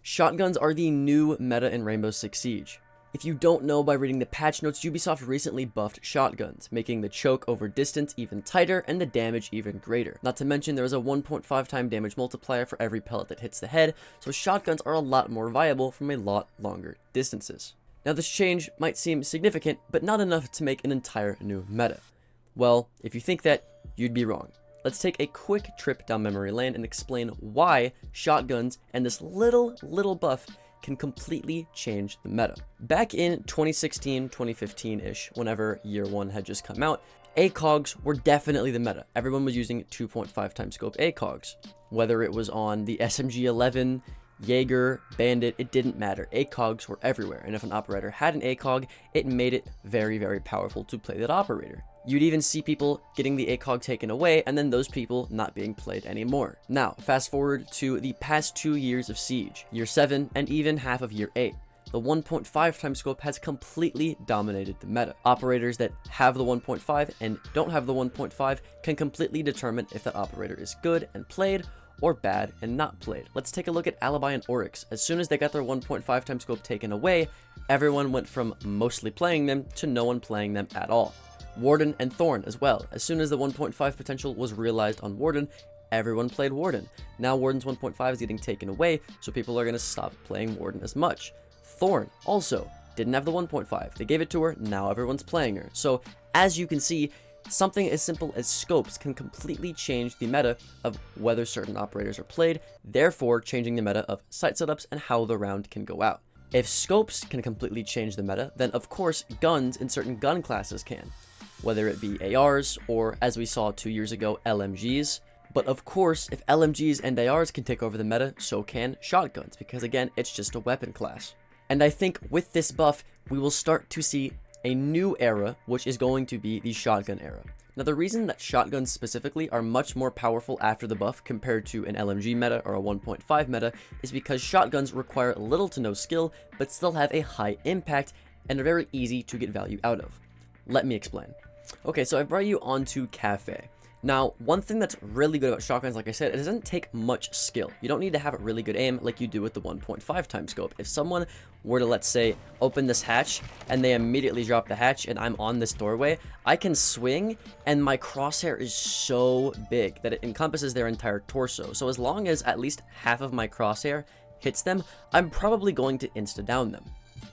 Shotguns are the new meta in Rainbow Six Siege. If you don't know by reading the patch notes, Ubisoft recently buffed shotguns, making the choke over distance even tighter and the damage even greater. Not to mention there is a 1.5 time damage multiplier for every pellet that hits the head, so shotguns are a lot more viable from a lot longer distances. Now this change might seem significant, but not enough to make an entire new meta. Well, if you think that, you'd be wrong. Let's take a quick trip down memory lane and explain why shotguns and this little buff can completely change the meta. Back in 2016, 2015-ish, whenever year 1 had just come out, ACOGs were definitely the meta. Everyone was using 2.5 times scope ACOGs. Whether it was on the SMG-11, Jaeger, Bandit, it didn't matter. ACOGs were everywhere, and if an operator had an ACOG, it made it very, very powerful to play that operator. You'd even see people getting the ACOG taken away, and then those people not being played anymore. Now, fast forward to the past 2 years of Siege, year 7, and even half of year 8. The 1.5 times scope has completely dominated the meta. Operators that have the 1.5 and don't have the 1.5 can completely determine if that operator is good and played, or bad and not played. Let's take a look at Alibi and Oryx. As soon as they got their 1.5 times scope taken away, everyone went from mostly playing them to no one playing them at all. Warden and Thorn as well. As soon as the 1.5 potential was realized on Warden, everyone played Warden. Now Warden's 1.5 is getting taken away, so people are going to stop playing Warden as much. Thorn also didn't have the 1.5. They gave it to her, now everyone's playing her. So as you can see, something as simple as scopes can completely change the meta of whether certain operators are played, therefore changing the meta of site setups and how the round can go out. If scopes can completely change the meta, then of course guns in certain gun classes can. Whether it be ARs or, as we saw 2 years ago, LMGs. But of course, if LMGs and ARs can take over the meta, so can shotguns, because again, it's just a weapon class. And I think with this buff, we will start to see a new era, which is going to be the shotgun era. Now, the reason that shotguns specifically are much more powerful after the buff compared to an LMG meta or a 1.5 meta is because shotguns require little to no skill, but still have a high impact and are very easy to get value out of. Let me explain. Okay, so I brought you onto Cafe. Now, one thing that's really good about shotguns, like I said, it doesn't take much skill. You don't need to have a really good aim like you do with the 1.5 times scope. If someone were to, let's say, open this hatch and they immediately drop the hatch and I'm on this doorway, I can swing and my crosshair is so big that it encompasses their entire torso. So as long as at least half of my crosshair hits them, I'm probably going to insta-down them.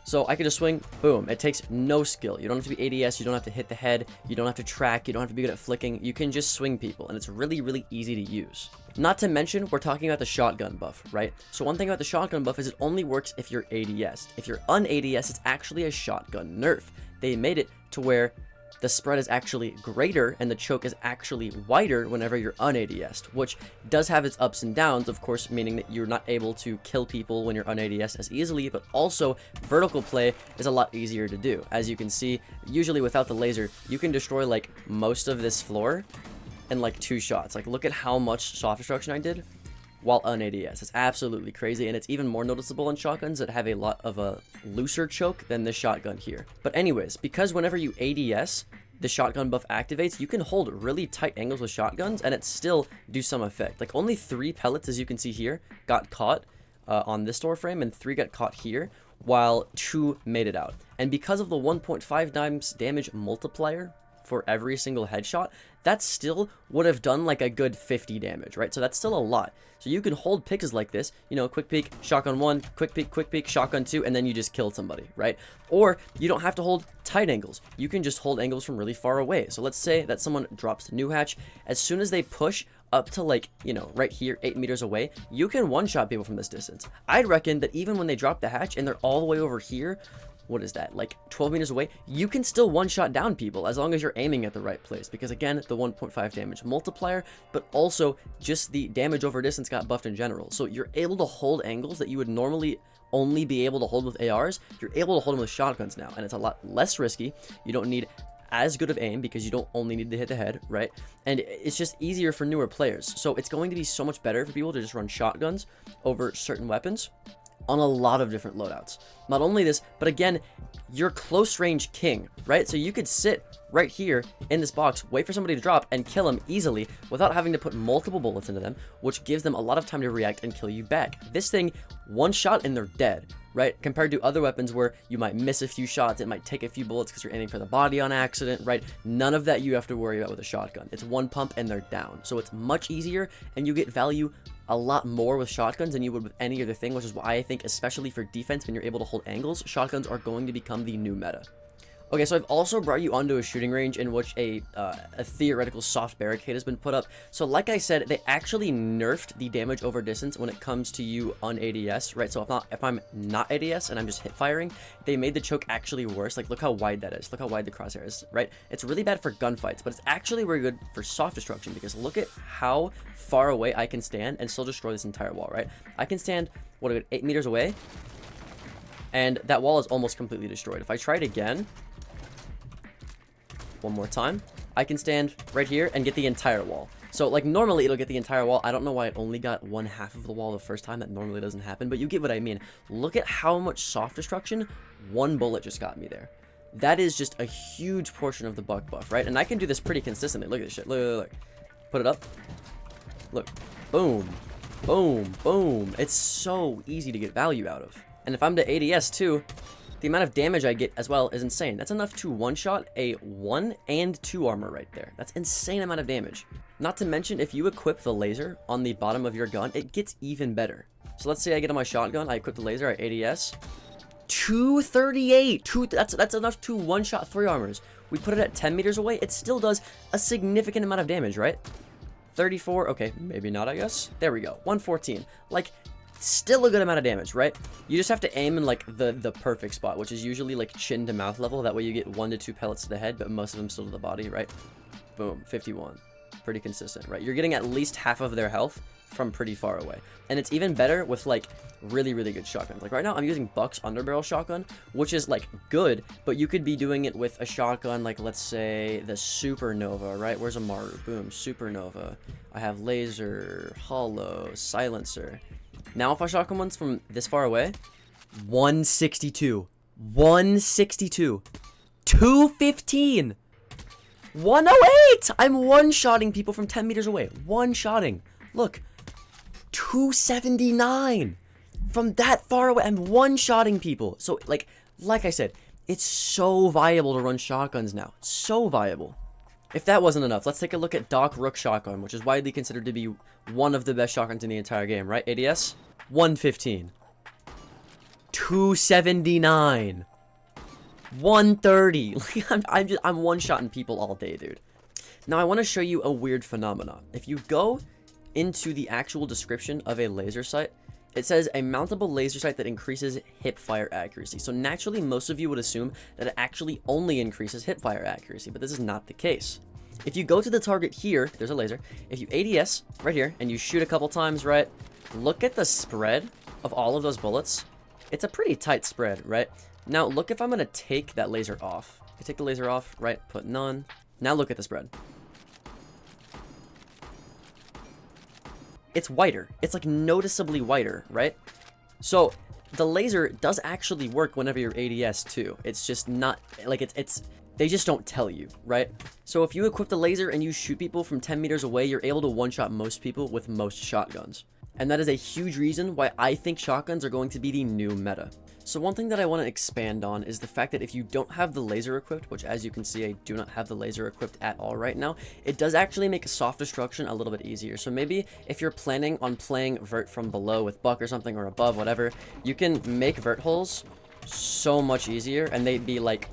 So I can just swing, boom. It takes no skill. You don't have to be ADS, you don't have to hit the head, you don't have to track, you don't have to be good at flicking. You can just swing people, and it's really, really easy to use. Not to mention, we're talking about the shotgun buff, right? So one thing about the shotgun buff is it only works if you're ADS. If you're un-ADS, it's actually a shotgun nerf. They made it to where the spread is actually greater and the choke is actually wider whenever you're un-ADS'd, which does have its ups and downs, of course, meaning that you're not able to kill people when you're un-ADS as easily, but also vertical play is a lot easier to do. As you can see, usually without the laser, you can destroy like most of this floor in like 2 shots. Like, look at how much soft destruction I did while un-ADS. It's absolutely crazy, and it's even more noticeable in shotguns that have a lot of a looser choke than this shotgun here. But anyways, because whenever you ADS, the shotgun buff activates, you can hold really tight angles with shotguns and it still do some effect. Like, only 3 pellets, as you can see here, got caught on this door frame, and 3 got caught here, while 2 made it out. And because of the 1.5 times damage multiplier for every single headshot, that still would have done like a good 50 damage, right? So that's still a lot. So you can hold picks like this, you know, quick peek, shotgun 1, quick peek, shotgun 2, and then you just killed somebody, right? Or you don't have to hold tight angles. You can just hold angles from really far away. So let's say that someone drops the new hatch. As soon as they push up to, like, you know, right here, 8 meters away, you can one-shot people from this distance. I'd reckon that even when they drop the hatch and they're all the way over here, what is that, like 12 meters away, you can still one-shot down people as long as you're aiming at the right place, because again, the 1.5 damage multiplier, but also just the damage over distance got buffed in general. So you're able to hold angles that you would normally only be able to hold with ARs. You're able to hold them with shotguns now, and it's a lot less risky. You don't need as good of aim because you don't only need to hit the head, right? And it's just easier for newer players. So it's going to be so much better for people to just run shotguns over certain weapons. on a lot of different loadouts. Not only this, but again, you're close range king, right? So you could sit right here in this box, wait for somebody to drop, and kill them easily without having to put multiple bullets into them, which gives them a lot of time to react and kill you back. This thing, one shot and they're dead, right? Compared to other weapons where you might miss a few shots, it might take a few bullets because you're aiming for the body on accident, right? None of that you have to worry about with a shotgun. It's one pump and they're down. So it's much easier, and you get value a lot more with shotguns than you would with any other thing, which is why I think, especially for defense, when you're able to hold angles, shotguns are going to become the new meta. Okay, so I've also brought you onto a shooting range in which a theoretical soft barricade has been put up. So like I said, they actually nerfed the damage over distance when it comes to you on ADS, right? So if I'm not ADS and I'm just hip firing, they made the choke actually worse. Like, look how wide that is. Look how wide the crosshair is, right? It's really bad for gunfights, but it's actually very good for soft destruction, because look at how far away I can stand and still destroy this entire wall, right? I can stand, 8 meters away, and that wall is almost completely destroyed. If I try it again, one more time, I can stand right here and get the entire wall. So like normally it'll get the entire wall. I don't know why it only got 1/2 of the wall the first time. That normally doesn't happen, but you get what I mean. Look at how much soft destruction one bullet just got me there. That is just a huge portion of the buck buff, right? And I can do this pretty consistently. Look at this shit. Look. Put it up. Look. Boom. Boom. Boom. It's so easy to get value out of. And if I'm to ADS too, the amount of damage I get as well is insane. That's enough to one-shot a 1 and 2 armor right there. That's insane amount of damage. Not to mention, if you equip the laser on the bottom of your gun, it gets even better. So let's say I get on my shotgun, I equip the laser at ADS. 238! That's enough to one-shot 3 armors. We put it at 10 meters away, it still does a significant amount of damage, right? 34, okay, maybe not, I guess. There we go, 114. Like, still a good amount of damage, right? You just have to aim in like the perfect spot, which is usually like chin to mouth level. That way you get 1 to 2 pellets to the head, but most of them still to the body, right? Boom, 51. Pretty consistent, right? You're getting at least half of their health from pretty far away. And it's even better with like really, really good shotguns. Like right now I'm using Buck's underbarrel shotgun, which is like good, but you could be doing it with a shotgun like, let's say the Supernova, right? Where's Amaru? Boom, Supernova. I have laser, hollow, silencer. Now if I shotgun ones from this far away, 162, 162, 215, 108. I'm one-shotting people from 10 meters away. One-shotting. Look, 279 from that far away. I'm one-shotting people. So like I said, it's so viable to run shotguns now. So viable. If that wasn't enough, let's take a look at Doc Rook shotgun, which is widely considered to be one of the best shotguns in the entire game, right? ADS, 115, 279, 130. I'm one-shotting people all day, dude. Now I want to show you a weird phenomenon. If you go into the actual description of a laser sight, it says a mountable laser sight that increases hip fire accuracy. So naturally, most of you would assume that it actually only increases hip fire accuracy, but this is not the case. If you go to the target here, there's a laser. If you ADS right here and you shoot a couple times, right? Look at the spread of all of those bullets. It's a pretty tight spread, right? Now look if I'm gonna take that laser off. I take the laser off, right? Put none. Now look at the spread. It's whiter. It's like noticeably whiter, right? So the laser does actually work whenever you're ADS too. It's just not like they just don't tell you, right? So if you equip the laser and you shoot people from 10 meters away, you're able to one-shot most people with most shotguns. And that is a huge reason why I think shotguns are going to be the new meta. So one thing that I want to expand on is the fact that if you don't have the laser equipped, which as you can see, I do not have the laser equipped at all right now, it does actually make soft destruction a little bit easier. So maybe if you're planning on playing vert from below with Buck or something, or above, whatever, you can make vert holes so much easier, and they'd be like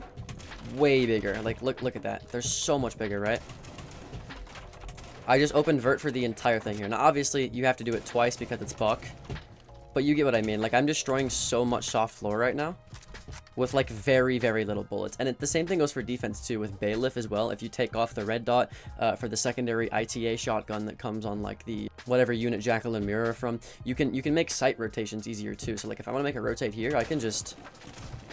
way bigger. Like look at that. They're so much bigger, right? I just opened vert for the entire thing here. Now obviously you have to do it twice because it's Buck. But you get what I mean. Like, I'm destroying so much soft floor right now with, like, very, very little bullets. And the same thing goes for defense, too, with Bailiff as well. If you take off the red dot for the secondary ITA shotgun that comes on, like, the whatever unit Jacqueline Mirror from, you can make sight rotations easier, too. So, like, if I want to make a rotate here, I can just...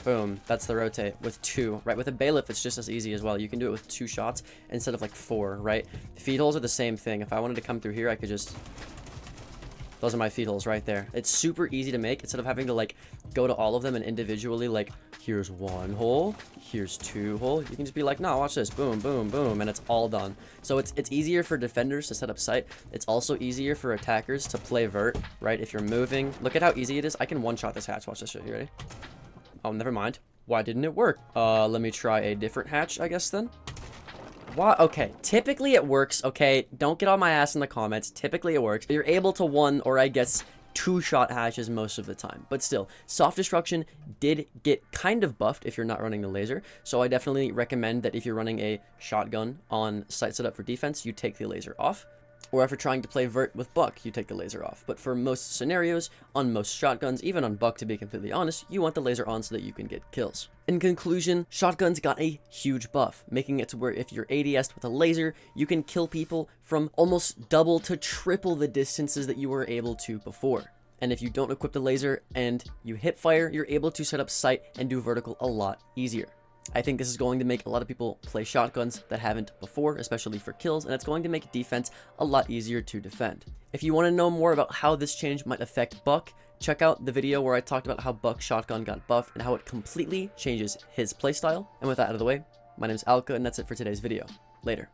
Boom. That's the rotate with 2, right? With a Bailiff, it's just as easy as well. You can do it with 2 shots instead of, like, 4, right? Feed holes are the same thing. If I wanted to come through here, I could just... Those are my feed holes right there. It's super easy to make instead of having to like go to all of them and individually like, here's 1 hole, here's 2 hole. You can just be like, no, watch this, boom, boom, boom, and it's all done. So it's easier for defenders to set up sight. It's also easier for attackers to play vert, right? If you're moving, look at how easy it is. I can one-shot this hatch. Watch this shit. You ready? Oh, never mind. Why didn't it work? Let me try a different hatch, I guess then. What? Okay, typically it works, okay? Don't get on my ass in the comments. Typically it works. You're able to 1 or I guess 2-shot hatches most of the time. But still, soft destruction did get kind of buffed if you're not running the laser. So I definitely recommend that if you're running a shotgun on site setup for defense, you take the laser off. Or if you're trying to play vert with buck, you take the laser off. But for most scenarios, on most shotguns, even on buck to be completely honest, you want the laser on so that you can get kills. In conclusion, shotguns got a huge buff, making it to where if you're ADS'd with a laser, you can kill people from almost double to triple the distances that you were able to before. And if you don't equip the laser and you hip fire, you're able to set up sight and do vertical a lot easier. I think this is going to make a lot of people play shotguns that haven't before, especially for kills, and it's going to make defense a lot easier to defend. If you want to know more about how this change might affect Buck, check out the video where I talked about how Buck's shotgun got buffed and how it completely changes his playstyle. And with that out of the way, my name is Alka, and that's it for today's video. Later.